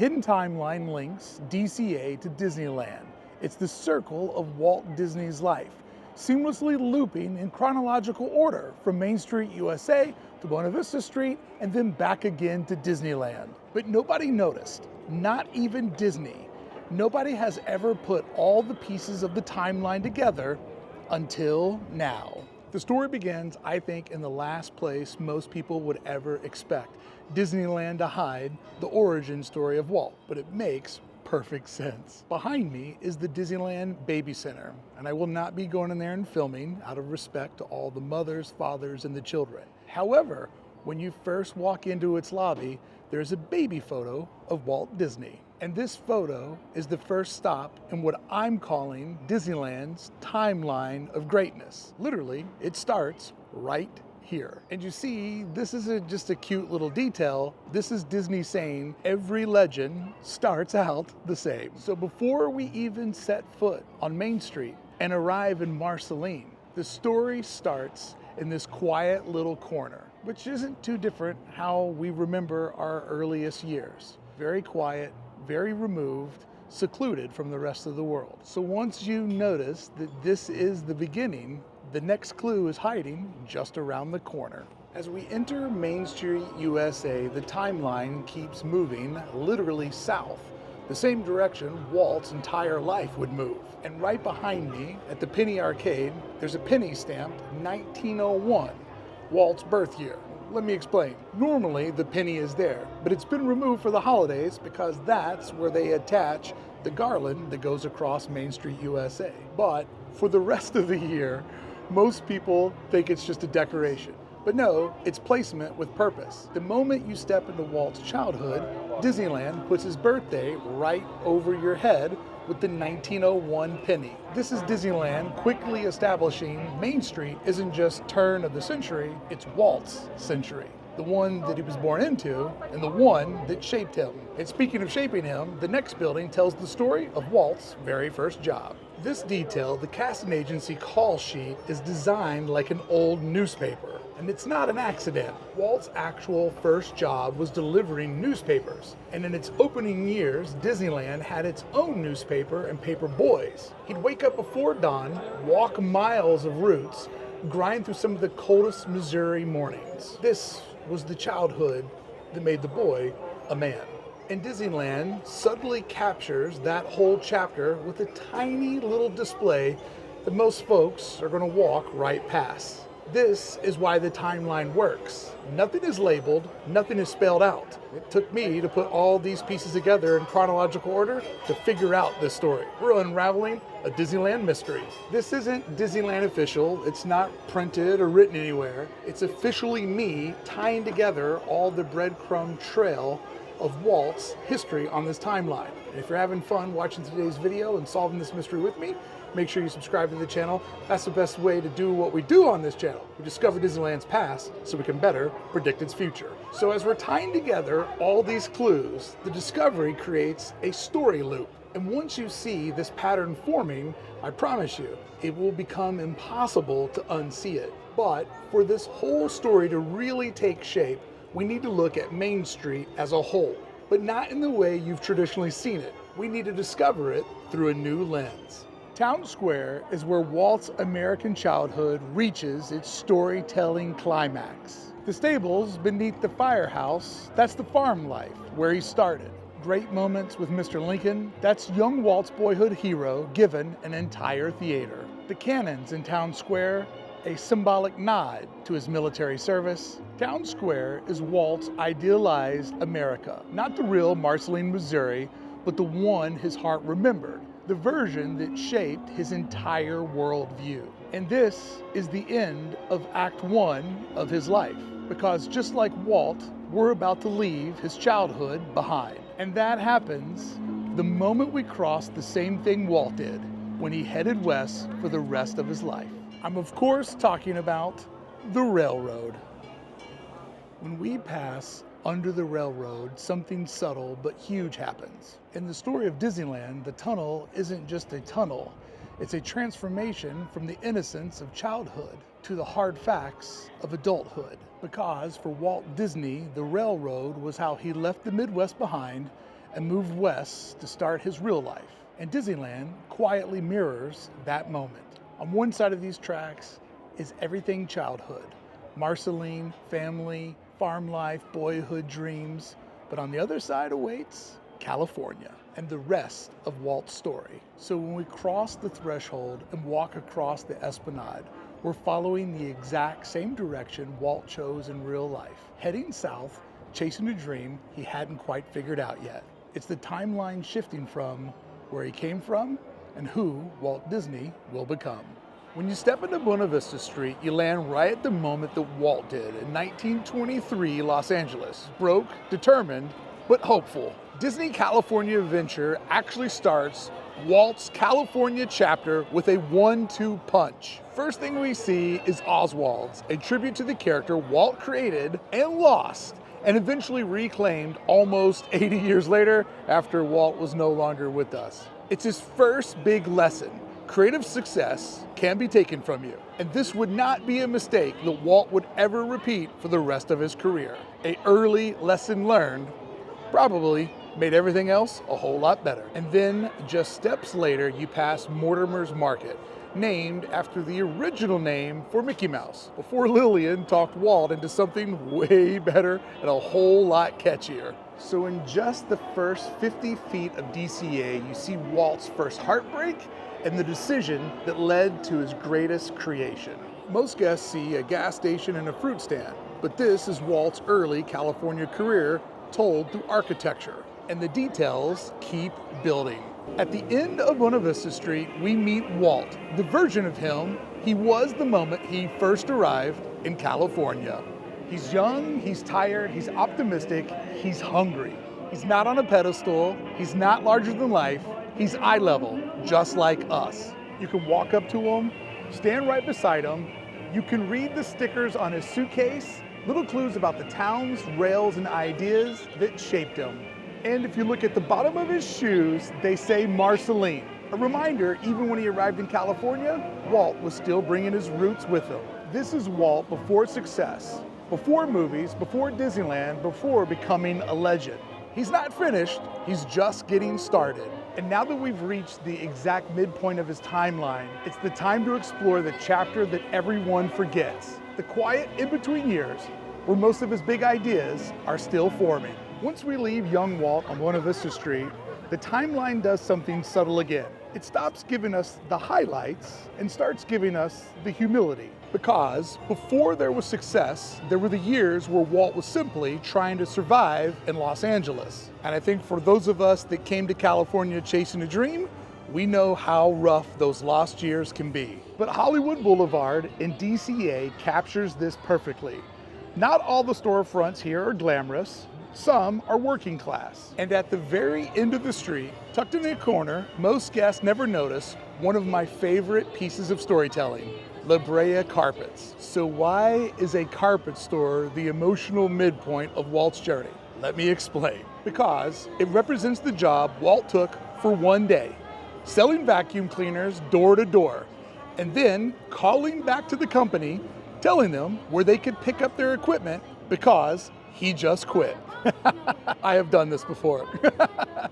hidden timeline links DCA to Disneyland. It's the circle of Walt Disney's life, seamlessly looping in chronological order from Main Street, USA to Buena Vista Street and then back again to Disneyland. But nobody noticed, not even Disney. Nobody has ever put all the pieces of the timeline together until now. The story begins, I think, in the last place most people would ever expect, Disneyland to hide the origin story of Walt, but it makes perfect sense. Behind me is the Disneyland Baby Center, and I will not be going in there and filming out of respect to all the mothers, fathers, and the children. However, when you first walk into its lobby, there's a baby photo of Walt Disney. And this photo is the first stop in what I'm calling Disneyland's timeline of greatness. Literally, it starts right here. And you see, this isn't just a cute little detail. This is Disney saying every legend starts out the same. So before we even set foot on Main Street and arrive in Marceline, the story starts in this quiet little corner, which isn't too different how we remember our earliest years. Very quiet, very removed, secluded from the rest of the world. So once you notice that this is the beginning, the next clue is hiding just around the corner. As we enter Main Street, USA, the timeline keeps moving literally south, the same direction Walt's entire life would move. And right behind me at the Penny Arcade, there's a penny stamped 1901, Walt's birth year. Let me explain. Normally the penny is there, but it's been removed for the holidays because that's where they attach the garland that goes across Main Street, USA. But for the rest of the year, most people think it's just a decoration. But no, it's placement with purpose. The moment you step into Walt's childhood, Disneyland puts his birthday right over your head with the 1901 penny. This is Disneyland quickly establishing Main Street isn't just turn of the century, it's Walt's century. The one that he was born into and the one that shaped him. And speaking of shaping him, the next building tells the story of Walt's very first job. This detail, the casting agency call sheet, is designed like an old newspaper. And it's not an accident. Walt's actual first job was delivering newspapers. And in its opening years, Disneyland had its own newspaper and paper boys. He'd wake up before dawn, walk miles of routes, grind through some of the coldest Missouri mornings. This was the childhood that made the boy a man. And Disneyland subtly captures that whole chapter with a tiny little display that most folks are going to walk right past. This is why the timeline works. Nothing is labeled, nothing is spelled out. It took me to put all these pieces together in chronological order to figure out this story. We're unraveling a Disneyland mystery. This isn't Disneyland official, it's not printed or written anywhere. It's officially me tying together all the breadcrumb trail of Walt's history on this timeline. And if you're having fun watching today's video and solving this mystery with me, make sure you subscribe to the channel. That's the best way to do what we do on this channel. We discover Disneyland's past so we can better predict its future. So as we're tying together all these clues, the discovery creates a story loop. And once you see this pattern forming, I promise you, it will become impossible to unsee it. But for this whole story to really take shape, we need to look at Main Street as a whole, but not in the way you've traditionally seen it. We need to discover it through a new lens. Town Square is where Walt's American childhood reaches its storytelling climax. The stables beneath the firehouse, that's the farm life where he started. Great moments with Mr. Lincoln, that's young Walt's boyhood hero given an entire theater. The cannons in Town Square, a symbolic nod to his military service. Town Square is Walt's idealized America, not the real Marceline, Missouri, but the one his heart remembered, the version that shaped his entire worldview. And this is the end of Act 1 of his life, because just like Walt, we're about to leave his childhood behind. And that happens the moment we cross the same thing Walt did when he headed west for the rest of his life. I'm of course talking about the railroad. When we pass under the railroad, something subtle but huge happens. In the story of Disneyland, the tunnel isn't just a tunnel. It's a transformation from the innocence of childhood to the hard facts of adulthood. Because for Walt Disney, the railroad was how he left the Midwest behind and moved west to start his real life. And Disneyland quietly mirrors that moment. On one side of these tracks is everything childhood. Marceline, family, farm life, boyhood dreams. But on the other side awaits California and the rest of Walt's story. So when we cross the threshold and walk across the Esplanade, we're following the exact same direction Walt chose in real life, heading south, chasing a dream he hadn't quite figured out yet. It's the timeline shifting from where he came from and who Walt Disney will become. When you step into Buena Vista Street, you land right at the moment that Walt did in 1923 Los Angeles. Broke, determined, but hopeful. Disney California Adventure actually starts Walt's California chapter with a 1-2 punch. First thing we see is Oswald's, a tribute to the character Walt created and lost, and eventually reclaimed almost 80 years later after Walt was no longer with us. It's his first big lesson. Creative success can be taken from you, and this would not be a mistake that Walt would ever repeat for the rest of his career. An early lesson learned probably made everything else a whole lot better. And then just steps later, you pass Mortimer's Market, named after the original name for Mickey Mouse, before Lillian talked Walt into something way better and a whole lot catchier. So in just the first 50 feet of DCA, you see Walt's first heartbreak and the decision that led to his greatest creation. Most guests see a gas station and a fruit stand, but this is Walt's early California career told through architecture, and the details keep building. At the end of Buena Vista Street, we meet Walt, the version of him he was the moment he first arrived in California. He's young, he's tired, he's optimistic, he's hungry. He's not on a pedestal, he's not larger than life, he's eye level, just like us. You can walk up to him, stand right beside him, you can read the stickers on his suitcase, little clues about the towns, rails, and ideas that shaped him. And if you look at the bottom of his shoes, they say Marceline. A reminder, even when he arrived in California, Walt was still bringing his roots with him. This is Walt before success, before movies, before Disneyland, before becoming a legend. He's not finished, he's just getting started. And now that we've reached the exact midpoint of his timeline, it's the time to explore the chapter that everyone forgets. The quiet in-between years, where most of his big ideas are still forming. Once we leave young Walt on Buena Vista Street, the timeline does something subtle again. It stops giving us the highlights and starts giving us the humility. Because before there was success, there were the years where Walt was simply trying to survive in Los Angeles. And I think for those of us that came to California chasing a dream, we know how rough those lost years can be. But Hollywood Boulevard in DCA captures this perfectly. Not all the storefronts here are glamorous. Some are working class. And at the very end of the street, tucked in a corner, most guests never notice one of my favorite pieces of storytelling, La Brea Carpets. So why is a carpet store the emotional midpoint of Walt's journey? Let me explain. Because it represents the job Walt took for one day, selling vacuum cleaners door to door, and then calling back to the company, telling them where they could pick up their equipment because he just quit. I have done this before.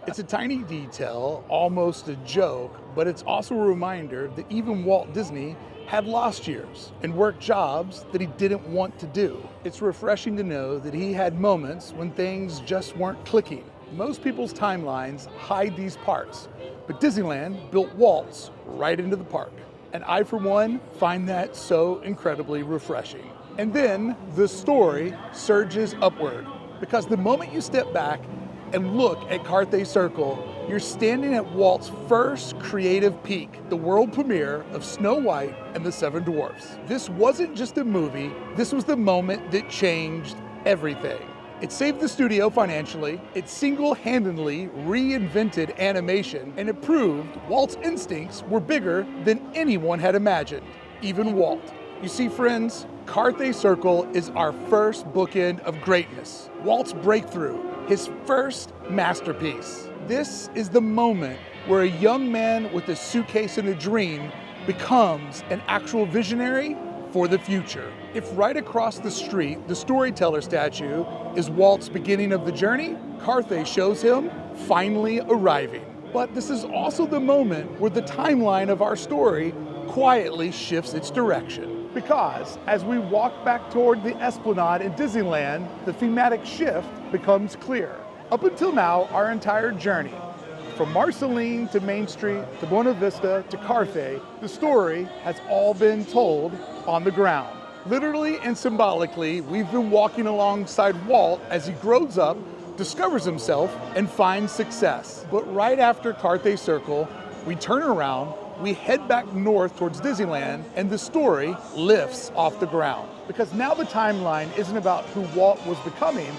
It's a tiny detail, almost a joke, but it's also a reminder that even Walt Disney had lost years and worked jobs that he didn't want to do. It's refreshing to know that he had moments when things just weren't clicking. Most people's timelines hide these parts, but Disneyland built Walt's right into the park. And I, for one, find that so incredibly refreshing. And then the story surges upward, because the moment you step back and look at Carthay Circle, you're standing at Walt's first creative peak, the world premiere of Snow White and the Seven Dwarfs. This wasn't just a movie, this was the moment that changed everything. It saved the studio financially, it single-handedly reinvented animation, and it proved Walt's instincts were bigger than anyone had imagined, even Walt. You see, friends, Carthay Circle is our first bookend of greatness. Walt's breakthrough, his first masterpiece. This is the moment where a young man with a suitcase and a dream becomes an actual visionary for the future. If right across the street, the storyteller statue is Walt's beginning of the journey, Carthay shows him finally arriving. But this is also the moment where the timeline of our story quietly shifts its direction. Because as we walk back toward the Esplanade in Disneyland, the thematic shift becomes clear. Up until now, our entire journey, from Marceline to Main Street to Buena Vista to Carthay, the story has all been told on the ground. Literally and symbolically, we've been walking alongside Walt as he grows up, discovers himself, and finds success. But right after Carthay Circle, we turn around, we head back north towards Disneyland, and the story lifts off the ground. Because now the timeline isn't about who Walt was becoming,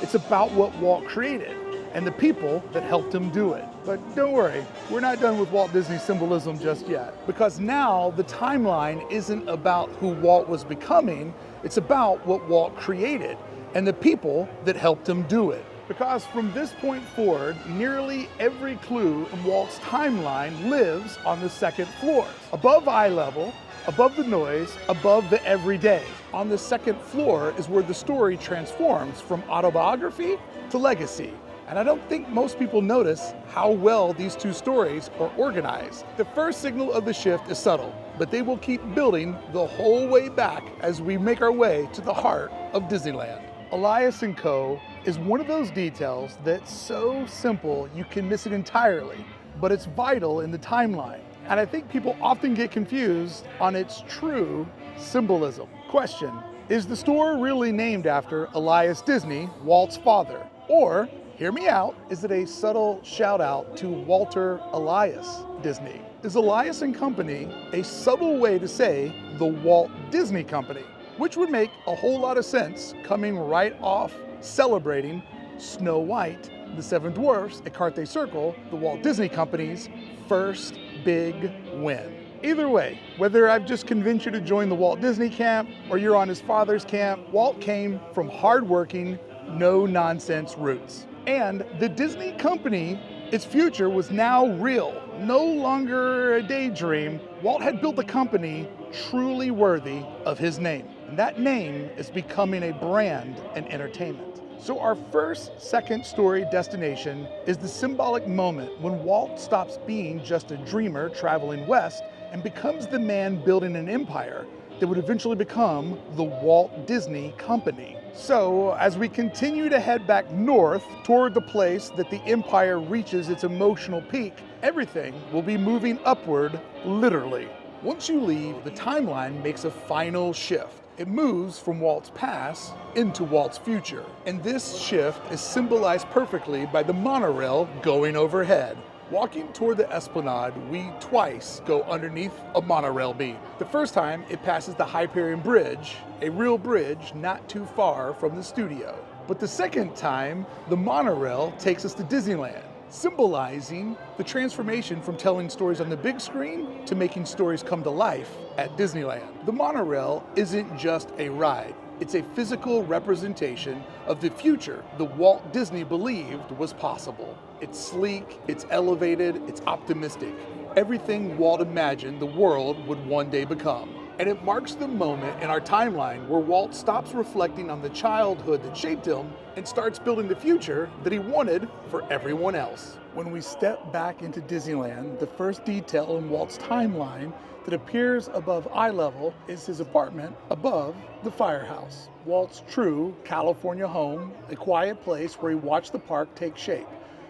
it's about what Walt created and the people that helped him do it. But don't worry, we're not done with Walt Disney symbolism just yet. Because now the timeline isn't about who Walt was becoming, it's about what Walt created and the people that helped him do it. Because from this point forward, nearly every clue in Walt's timeline lives on the second floor. Above eye level, above the noise, above the everyday. On the second floor is where the story transforms from autobiography to legacy. And I don't think most people notice how well these two stories are organized. The first signal of the shift is subtle, but they will keep building the whole way back as we make our way to the heart of Disneyland. Elias & Co. is one of those details that's so simple you can miss it entirely, but it's vital in the timeline. And I think people often get confused on its true symbolism. Question, is the store really named after Elias Disney, Walt's father? Or, hear me out, is it a subtle shout out to Walter Elias Disney? Is Elias & Company a subtle way to say the Walt Disney Company? Which would make a whole lot of sense coming right off celebrating Snow White, the Seven Dwarfs at Carthay Circle, the Walt Disney Company's first big win. Either way, whether I've just convinced you to join the Walt Disney camp or you're on his father's camp, Walt came from hardworking, no-nonsense roots. And the Disney Company, its future was now real, no longer a daydream. Walt had built a company truly worthy of his name. And that name is becoming a brand in entertainment. So our first second story destination is the symbolic moment when Walt stops being just a dreamer traveling west and becomes the man building an empire that would eventually become the Walt Disney Company. So as we continue to head back north toward the place that the empire reaches its emotional peak, everything will be moving upward, literally. Once you leave, the timeline makes a final shift. It moves from Walt's past into Walt's future. And this shift is symbolized perfectly by the monorail going overhead. Walking toward the Esplanade, we twice go underneath a monorail beam. The first time, it passes the Hyperion Bridge, a real bridge not too far from the studio. But the second time, the monorail takes us to Disneyland, symbolizing the transformation from telling stories on the big screen to making stories come to life at Disneyland. The monorail isn't just a ride. It's a physical representation of the future the Walt Disney believed was possible. It's sleek, it's elevated, it's optimistic. Everything Walt imagined the world would one day become. And it marks the moment in our timeline where Walt stops reflecting on the childhood that shaped him and starts building the future that he wanted for everyone else. When we step back into Disneyland, the first detail in Walt's timeline that appears above eye level is his apartment above the firehouse. Walt's true California home, a quiet place where he watched the park take shape,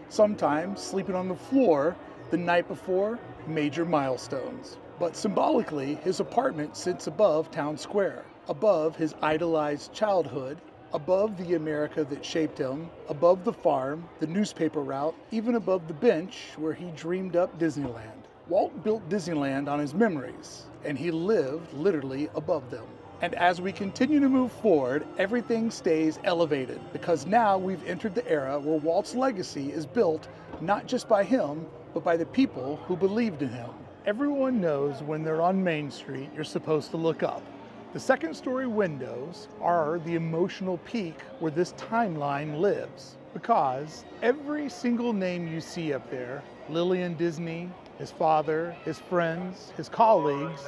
sometimes sleeping on the floor the night before major milestones. But symbolically, his apartment sits above Town Square, above his idolized childhood, above the America that shaped him, above the farm, the newspaper route, even above the bench where he dreamed up Disneyland. Walt built Disneyland on his memories, and he lived literally above them. And as we continue to move forward, everything stays elevated, because now we've entered the era where Walt's legacy is built not just by him, but by the people who believed in him. Everyone knows when they're on Main Street, you're supposed to look up. The second story windows are the emotional peak where this timeline lives, because every single name you see up there, Lillian Disney, his father, his friends, his colleagues,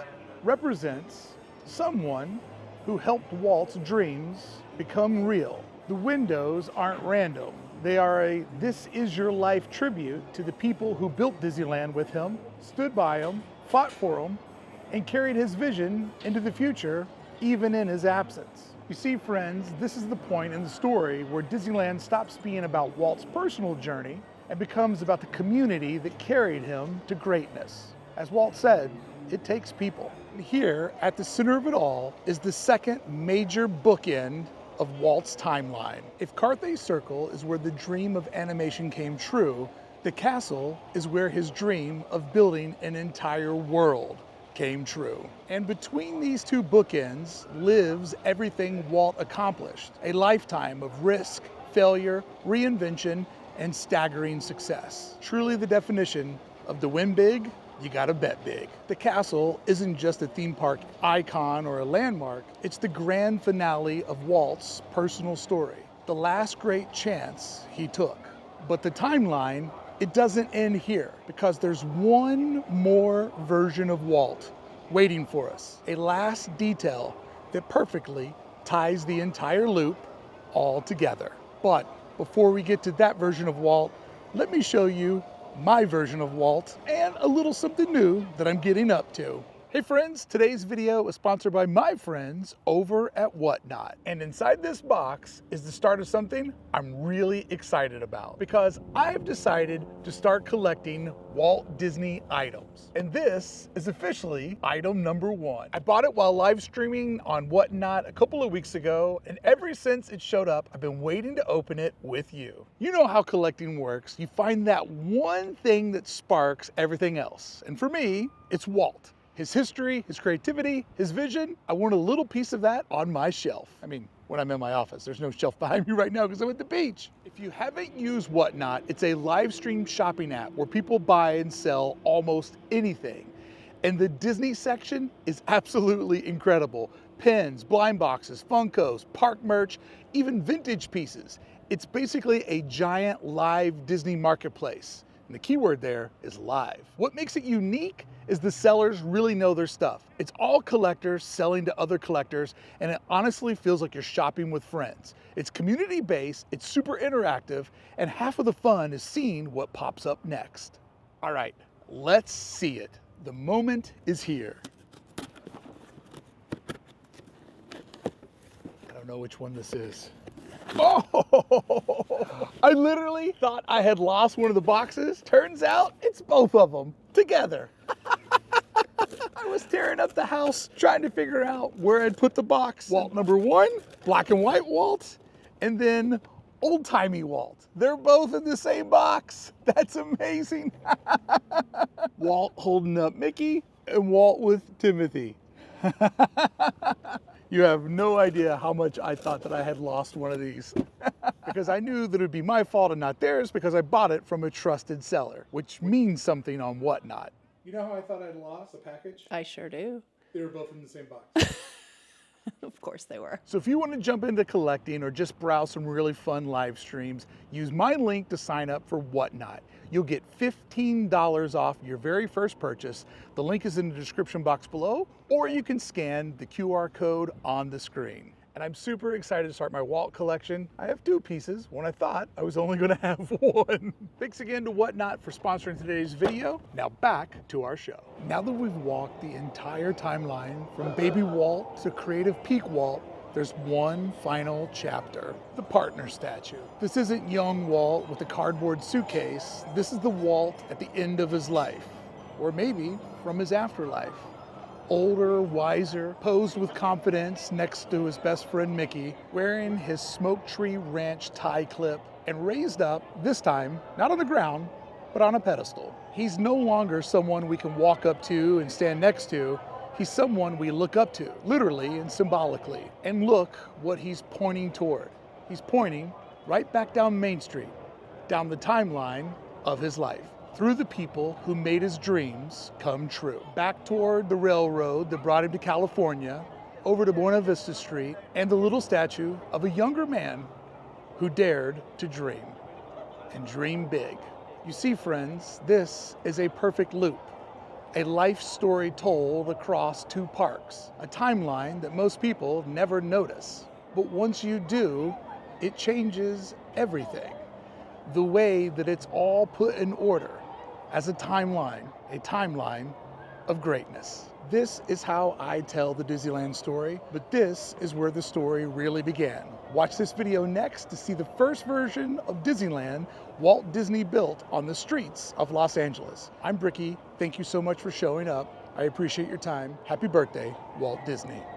represents someone who helped Walt's dreams become real. The windows aren't random. They are a "This Is Your Life" tribute to the people who built Disneyland with him, stood by him, fought for him, and carried his vision into the future, even in his absence. You see, friends, this is the point in the story where Disneyland stops being about Walt's personal journey and becomes about the community that carried him to greatness. As Walt said, it takes people. Here, at the center of it all, is the second major bookend of Walt's timeline. If Carthay Circle is where the dream of animation came true, the castle is where his dream of building an entire world came true. And between these two bookends lives everything Walt accomplished. A lifetime of risk, failure, reinvention, and staggering success. Truly the definition of to win big, you gotta bet big. The castle isn't just a theme park icon or a landmark, it's the grand finale of Walt's personal story. The last great chance he took. But the timeline, it doesn't end here, because there's one more version of Walt waiting for us. A last detail that perfectly ties the entire loop all together. But before we get to that version of Walt, let me show you my version of Walt and a little something new that I'm getting up to. Hey friends, today's video is sponsored by my friends over at Whatnot. And inside this box is the start of something I'm really excited about, because I've decided to start collecting Walt Disney items. And this is officially item number 1. I bought it while live streaming on Whatnot a couple of weeks ago, and ever since it showed up, I've been waiting to open it with you. You know how collecting works. You find that one thing that sparks everything else. And for me, it's Walt. His history, his creativity, his vision, I want a little piece of that on my shelf. I mean, when I'm in my office, there's no shelf behind me right now because I'm at the beach. If you haven't used Whatnot, it's a live stream shopping app where people buy and sell almost anything. And the Disney section is absolutely incredible. Pins, blind boxes, Funkos, park merch, even vintage pieces. It's basically a giant live Disney marketplace. And the key word there is live. What makes it unique is the sellers really know their stuff. It's all collectors selling to other collectors, and it honestly feels like you're shopping with friends. It's community-based, it's super interactive, and half of the fun is seeing what pops up next. All right, let's see it. The moment is here. I don't know which one this is. Oh, I literally thought I had lost one of the boxes. Turns out it's both of them together. I was tearing up the house trying to figure out where I'd put the box. Walt number 1, black and white Walt, and then old-timey Walt. They're both in the same box. That's amazing. Walt holding up Mickey and Walt with Timothy. You have no idea how much I thought that I had lost one of these. Because I knew that it would be my fault and not theirs, because I bought it from a trusted seller, which means something on Whatnot. You know how I thought I'd lost a package? I sure do. They were both in the same box. Of course they were. So if you want to jump into collecting or just browse some really fun live streams, use my link to sign up for Whatnot. You'll get $15 off your very first purchase. The link is in the description box below, or you can scan the QR code on the screen. And I'm super excited to start my Walt collection. I have 2 pieces when I thought I was only gonna have 1. Thanks again to Whatnot for sponsoring today's video. Now back to our show. Now that we've walked the entire timeline from baby Walt to creative peak Walt, there's one final chapter, the partner statue. This isn't young Walt with a cardboard suitcase. This is the Walt at the end of his life, or maybe from his afterlife. Older, wiser, posed with confidence next to his best friend Mickey, wearing his Smoke Tree Ranch tie clip, and raised up, this time, not on the ground, but on a pedestal. He's no longer someone we can walk up to and stand next to. He's someone we look up to, literally and symbolically. And look what he's pointing toward. He's pointing right back down Main Street, down the timeline of his life, through the people who made his dreams come true. Back toward the railroad that brought him to California, over to Buena Vista Street, and the little statue of a younger man who dared to dream, and dream big. You see, friends, this is a perfect loop. A life story told across 2 parks, a timeline that most people never notice. But once you do, it changes everything. the way that it's all put in order as a timeline of greatness. This is how I tell the Disneyland story, but this is where the story really began. Watch this video next to see the first version of Disneyland Walt Disney built on the streets of Los Angeles. I'm Bricky. Thank you so much for showing up. I appreciate your time. Happy birthday, Walt Disney.